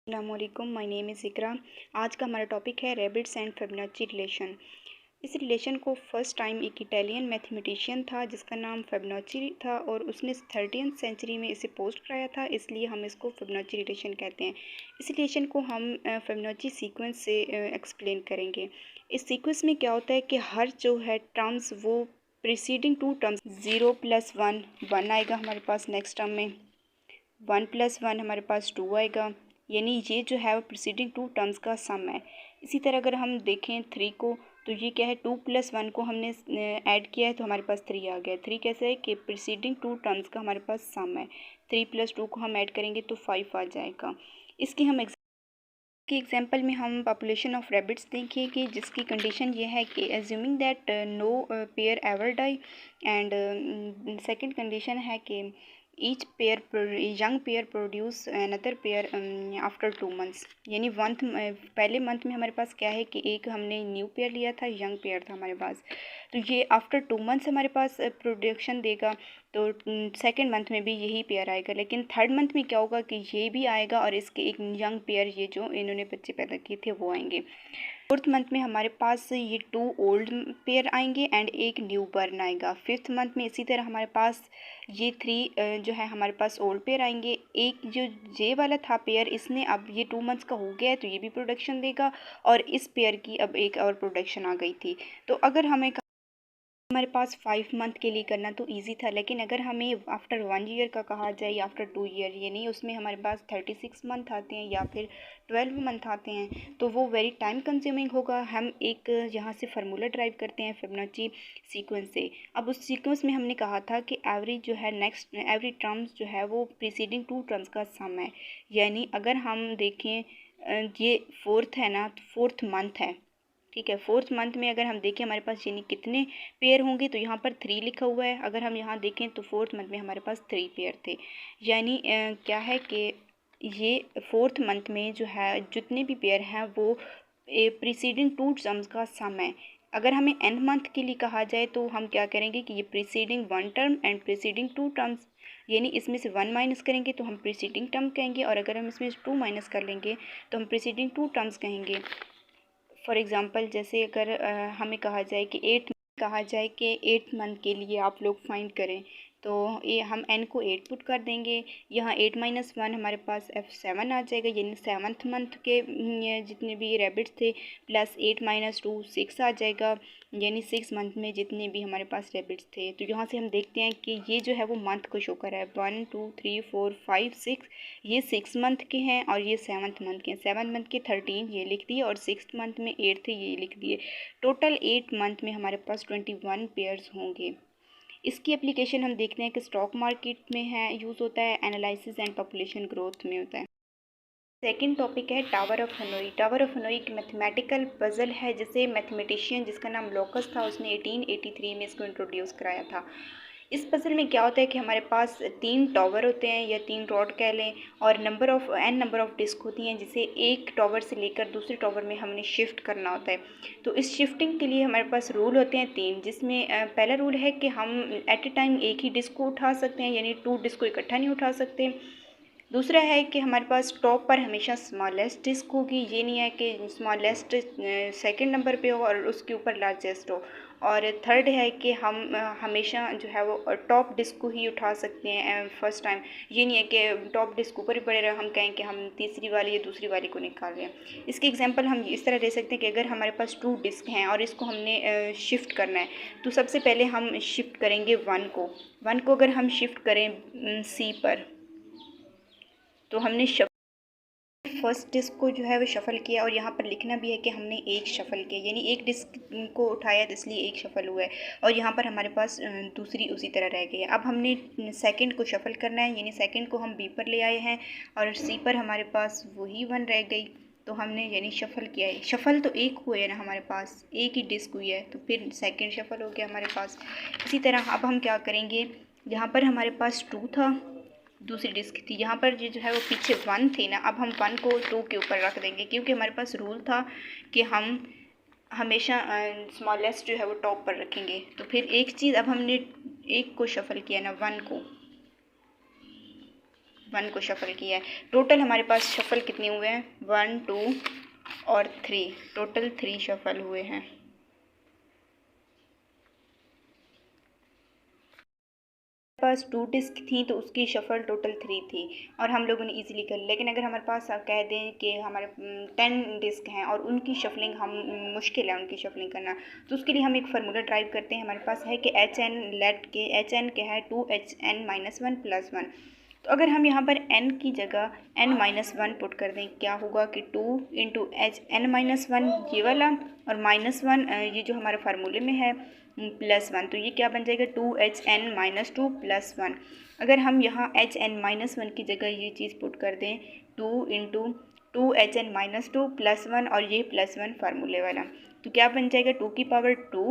अस्सलामुअलैकुम, my name is इकरा। आज का हमारा टॉपिक है रैबिट्स एंड फिबोनाची रिलेशन। इस रिलेशन को फर्स्ट टाइम एक इटालियन मैथमेटिशियन था जिसका नाम फिबोनाची था और उसने 13वीं सेंचुरी में इसे पोस्ट कराया था, इसलिए हम इसको फिबोनाची रिलेशन कहते हैं। इस रिलेशन को हम फिबोनाची सीक्वेंस से एक्सप्लेन करेंगे। इस सीक्वेंस में क्या होता है कि हर जो है टर्म्स वो प्रीसीडिंग टू टर्म्स 0 + 1 1 आएगा हमारे पास, नेक्स्ट टर्म में 1 + 1 हमारे पास 2 आएगा, यानी ये जो है वो प्रीसीडिंग टू टर्म्स का सम है। इसी तरह अगर हम देखें 3 को, तो ये क्या है, 2 + 1 को हमने ऐड किया है तो हमारे पास 3 आ गया। 3 कैसे है कि प्रीसीडिंग टू टर्म्स का हमारे पास सम है। 3 + 2 को हम ऐड करेंगे तो 5 आ जाएगा। इसकी हम की एग्जांपल में हम पॉपुलेशन ऑफ रैबिट्स देखेंगे जिसकी कंडीशन ये है कि assuming that no pair ever die, and second condition है कि each pair young pair produce another pair after 2 months, यानी पहले मंथ में हमारे पास क्या है कि एक हमने न्यू पेयर लिया था, यंग पेयर था हमारे पास, तो ये आफ्टर 2 मंथ्स हमारे पास प्रोडक्शन देगा। तो सेकंड मंथ में भी यही पेयर आएगा, लेकिन थर्ड मंथ में क्या होगा कि ये भी आएगा और इसके एक यंग पेयर, ये जो इन्होंने बच्चे पैदा किए थे, वो आएंगे। फोर्थ मंथ में हमारे पास ये 2 ओल्ड पेयर आएंगे एंड एक न्यू बर्न आएगा। फिफ्थ मंथ में इसी तरह हमारे पास ये 3 जो है हमारे पास ओल्ड पेयर आएंगे। एक जो जे वाला था पेयर, इसने अब ये 2 मंथ्स का हो गया है तो ये भी प्रोडक्शन देगा, और इस पेयर की अब एक और प्रोडक्शन आ गई थी। तो अगर हमें हमारे पास 5 मंथ के लिए करना तो इजी था, लेकिन अगर हमें आफ्टर 1 ईयर का कहा जाए या आफ्टर 2 ईयर, यानी उसमें हमारे पास 36 मंथ आते हैं या फिर 12 मंथ आते हैं, तो वो वेरी टाइम कंज्यूमिंग होगा। हम एक यहाँ से फार्मूला ड्राइव करते हैं फिबोनाची सीक्वेंस से। अब उस सीक्वेंस में हमने कहा था कि एवरी जो है नेक्स्ट एवरी टर्म्स जो है वो प्रीसीडिंग 2 टर्म्स का सम है, यानी अगर हम देखें ये फोर्थ है ना, तो फोर्थ मंथ है, ठीक है। फोर्थ मंथ में अगर हम देखें हमारे पास यानी कितने पेयर होंगे, तो यहाँ पर 3 लिखा हुआ है। अगर हम यहाँ देखें तो फोर्थ मंथ में हमारे पास 3 पेयर थे, यानी क्या है कि ये फोर्थ मंथ में जो है जितने भी पेयर हैं वो प्रीसीडिंग 2 टर्म्स का सम है। अगर हमें n मंथ के लिए कहा जाए तो हम क्या करेंगे कि ये preceding 1 term and preceding 2 terms, यानी इसमें से 1 माइनस करेंगे तो हम प्रीसीडिंग टर्म कहेंगे, और अगर हम इसमें 2 माइनस कर लेंगे तो हम प्रीसीडिंग 2 टर्म्स कहेंगे। फॉर एग्ज़ाम्पल जैसे अगर हमें कहा जाए कि 8 मंथ के लिए आप लोग फाइंड करें, तो ये हम n को 8 पुट कर देंगे। यहाँ 8 - 1 हमारे पास F7 आ जाएगा, यानी 7th मंथ के जितने भी रैबिट्स थे, प्लस 8 - 2 6 आ जाएगा, यानी 6 मंथ में जितने भी हमारे पास रैबिट्स थे। तो यहाँ से हम देखते हैं कि ये जो है वो मंथ को शो कर रहा है, 1 2 3 4 5 6, ये 6 मंथ के हैं और ये 7th मंथ के हैं। 7th मंथ के 13 ये लिख दिए और 6th मंथ में 8 थे, ये लिख दिए। टोटल 8 मंथ में हमारे पास 21 पेयर्स होंगे। इसकी एप्लीकेशन हम देखते हैं कि स्टॉक मार्केट में है, यूज़ होता है, एनालिसिस एंड पॉपुलेशन ग्रोथ में होता है। सेकेंड टॉपिक है tower of Hanoi. Tower of Hanoi एक मैथमेटिकल पजल है जिसे मैथमेटिशियन जिसका नाम लॉकस था उसने 1883 में इसको इंट्रोड्यूस कराया था। इस पजल में क्या होता है कि हमारे पास 3 टावर होते हैं या 3 रॉड कह लें, और नंबर ऑफ डिस्क होती हैं जिसे एक टावर से लेकर दूसरे टावर में हमने शिफ्ट करना होता है। तो इस शिफ्टिंग के लिए हमारे पास रूल होते हैं 3, जिसमें पहला रूल है कि हम एट ए टाइम एक ही डिस्क को उठा सकते हैं, यानी 2 डिस्क को इकट्ठा नहीं उठा सकते। दूसरा है कि हमारे पास टॉप पर हमेशा स्मॉलेस्ट डिस्क होगी, ये नहीं है कि स्मॉलेस्ट सेकंड नंबर पे हो और उसके ऊपर लार्जेस्ट हो। और थर्ड है कि हम हमेशा जो है वो टॉप डिस्क को ही उठा सकते हैं फर्स्ट टाइम, ये नहीं है कि टॉप डिस्क ऊपर ही पड़े रहे, हम कहें कि हम तीसरी वाली या दूसरी वाली को निकाल रहे हैं। इसकी एग्जांपल हम इस तरह दे सकते हैं कि अगर हमारे पास 2 डिस्क हैं और इसको हमने शिफ्ट करना है, तो सबसे पहले हम शिफ्ट करेंगे 1 को। अगर हम शिफ्ट करें सी पर, तो हमने फर्स्ट डिस्क को जो है वो शफ़ल किया, और यहाँ पर लिखना भी है कि हमने एक शफ़ल किया, यानी एक डिस्क को उठाया तो इसलिए एक शफ़ल हुआ है, और यहाँ पर हमारे पास दूसरी उसी तरह रह गई है। अब हमने सेकंड को शफ़ल करना है, यानी सेकंड को हम बी पर ले आए हैं और सी पर हमारे पास वही 1 रह गई, तो हमने यानी शफ़ल किया है। शफ़ल तो एक हुए है ना, हमारे पास एक ही डिस्क हुई है, तो फिर सेकेंड शफ़ल हो गया हमारे पास। इसी तरह अब हम क्या करेंगे, यहाँ पर हमारे पास 2 था, दूसरी डिस्क थी, यहाँ पर जो है वो पीछे 1 थी ना, अब हम 1 को 2 के ऊपर रख देंगे, क्योंकि हमारे पास रूल था कि हम हमेशा स्मॉलेस्ट जो है वो टॉप पर रखेंगे। तो फिर एक चीज़, अब हमने एक को शफ़ल किया ना, 1 को, 1 को शफल किया है। टोटल हमारे पास शफल कितने हुए हैं, 1 2 और 3, टोटल 3 शफल हुए हैं। पास 2 डिस्क थी तो उसकी शफल टोटल 3 थी और हम लोगों ने इजीली कर लिया। लेकिन अगर हमारे पास कह दें कि हमारे 10 डिस्क हैं और उनकी शफलिंग हम मुश्किल है उनकी शफलिंग करना, तो उसके लिए हम एक फार्मूला ड्राइव करते हैं। हमारे पास है कि HN लेट के HN क्या है 2HN-1 + 1। तो अगर हम यहाँ पर n की जगह n-1 पुट कर दें, क्या होगा कि 2 × HN-1 ये वाला और -1 ये जो हमारे फार्मूले में है +1, तो ये क्या बन जाएगा 2HN-2 + 1। अगर हम यहाँ HN-1 की जगह ये चीज़ पुट कर दें 2 × 2HN-2 + 1 और ये +1 फार्मूले वाला, तो क्या बन जाएगा 2 की पावर 2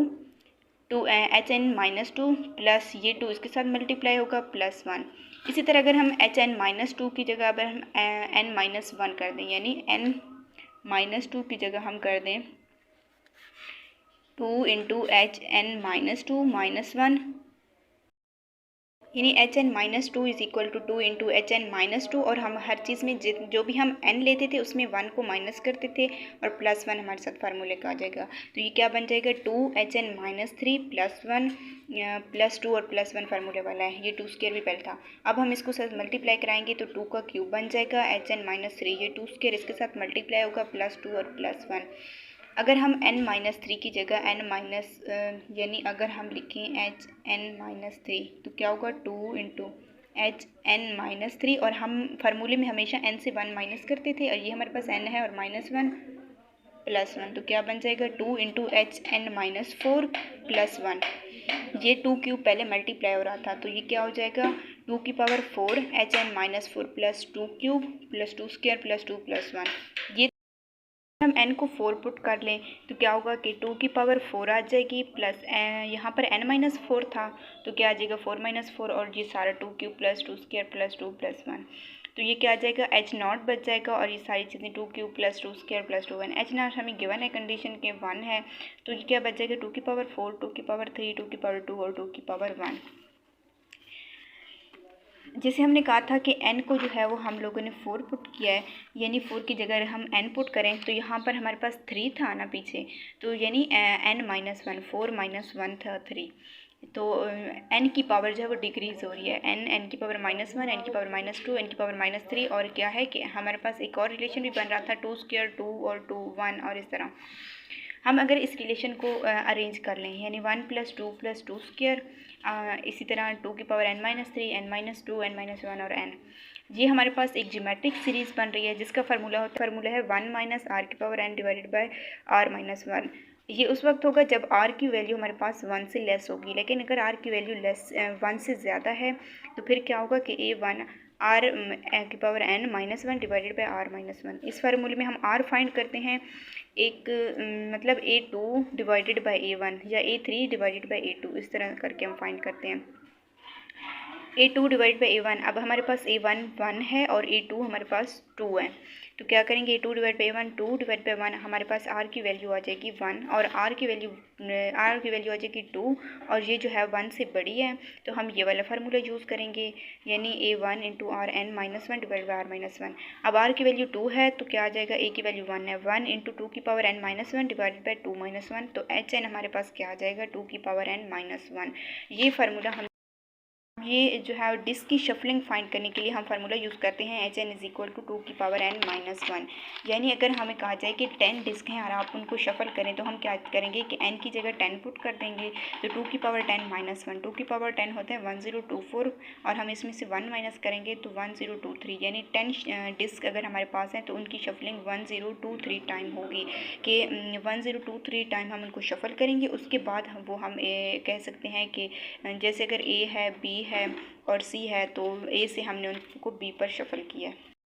HN-2 प्लस ये 2 इसके साथ मल्टीप्लाई होगा +1। इसी तरह अगर हम HN-2 की जगह अगर हम n-1 कर दें, यानी n-2 की जगह हम कर दें 2 × HN-2 - 1, यानी HN-2 = 2 × HN-2 और हम हर चीज़ में जो भी हम n लेते थे उसमें 1 को माइनस करते थे और +1 हमारे साथ फार्मूले का आ जाएगा। तो ये क्या बन जाएगा 2HN-3 + 1 +2 और +1 फार्मूले वाला है, ये 2² भी पहले था। अब हम इसको साथ मल्टीप्लाई कराएंगे तो 2 का क्यूब बन जाएगा, HN-3 ये 2² इसके साथ मल्टीप्लाई होगा +2 और +1। अगर हम n-3 की जगह यानी अगर हम लिखें HN-3 तो क्या होगा 2 × HN-3 और हम फार्मूले में हमेशा n से 1 माइनस करते थे और ये हमारे पास n है और -1 +1, तो क्या बन जाएगा 2 × HN-4 + 1। ये 2 क्यूब पहले मल्टीप्लाई हो रहा था तो ये क्या हो जाएगा 2 की पावर 4 HN-4 + 2 क्यूब + 2² + 2 + 1। ये हम n को 4 पुट कर लें तो क्या होगा कि 2 की पावर 4 आ जाएगी प्लस यहाँ पर n-4 था तो क्या आ जाएगा 4 - 4 और ये सारा 2 क्यूब + 2² + 2 + 1, तो ये क्या आ जाएगा H0 बच जाएगा और ये सारी चीज़ें 2 क्यूब + 2² + 2 1। H0 हमें गिवन है कंडीशन के 1 है, तो ये क्या बच जाएगा 2 की पावर 4 2 की पावर 3 2 की पावर 2 और 2 की पावर 1। जैसे हमने कहा था कि n को जो है वो हम लोगों ने 4 पुट किया है, यानी 4 की जगह हम n पुट करें तो यहाँ पर हमारे पास 3 था ना पीछे, तो यानी n-1 4 - 1 था 3, तो n की पावर जो है वो डिक्रीज़ हो रही है, n की पावर -1 n की पावर -2 n की पावर -3 और क्या है कि हमारे पास एक और रिलेशन भी बन रहा था 2² 2 और 2 1 और इस तरह हम अगर इस रिलेशन को अरेंज कर लें यानी 1 + 2 + 2², इसी तरह 2 की पावर n-3 n-2 n-1 और n, ये हमारे पास एक ज्योमेट्रिक सीरीज़ बन रही है जिसका फार्मूला है 1 - r⁴n / r-1। ये उस वक्त होगा जब r की वैल्यू हमारे पास 1 से लेस होगी, लेकिन अगर r की वैल्यू 1 से ज़्यादा है तो फिर क्या होगा कि a1 r⁴n - 1 / r-1। इस फार्मूले में हम r फाइंड करते हैं एक मतलब a2 / a1 या a3 / a2, इस तरह करके हम फाइंड करते हैं a2 / a1। अब हमारे पास a1 1 है और a2 हमारे पास 2 है, तो क्या करेंगे a2 / a1 2 / 1 हमारे पास r की वैल्यू आ जाएगी 1 और r की वैल्यू आ जाएगी 2 और ये जो है 1 से बड़ी है तो हम ये वाला फार्मूला यूज़ करेंगे, यानी a1 × rn-1 / r-1। अब r की वैल्यू 2 है तो क्या आ जाएगा, a की वैल्यू 1 है, 1 × 2 की पावर n-1 / 2 - 1, तो hn हमारे पास क्या आ जाएगा 2 की पावर n-1। ये फार्मूला हम ये जो है डिस्क की शफलिंग फाइंड करने के लिए हम फार्मूला यूज़ करते हैं HN = 2 की पावर n-1, यानी अगर हमें कहा जाए कि 10 डिस्क हैं और आप उनको शफल करें तो हम क्या करेंगे कि n की जगह 10 पुट कर देंगे, तो 2 की पावर 10 - 1 2 की पावर 10 होते हैं 1024 और हम इसमें से 1 माइनस करेंगे तो 1023, यानी 10 डिस्क अगर हमारे पास हैं तो उनकी शफलिंग 1023 टाइम होगी कि 1023 टाइम हम उनको शफल करेंगे। उसके बाद हम कह सकते हैं कि जैसे अगर A है B है और C है तो A से हमने उनको B पर शफल किया है।